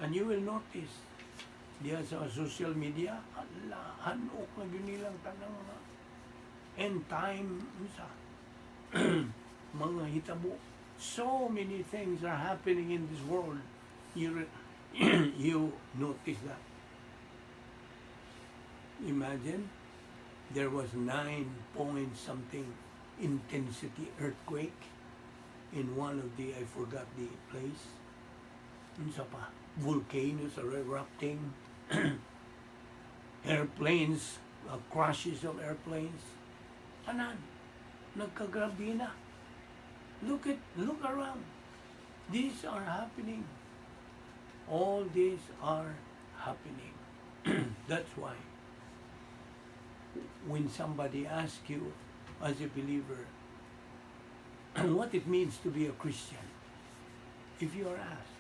And you will notice, diya sa social media, ala, hanok na yun nilang tanang mga end time, sa mga hitabo. So many things are happening in this world. You notice that. Imagine, there was 9 point something intensity earthquake in one of the, I forgot the place. Unsa pa? Volcanoes are erupting. Airplanes, crashes of airplanes. Anan? Nagkagrabe na. Look around. These are happening. All these are happening. That's why when somebody asks you as a believer what it means to be a Christian, if you are asked,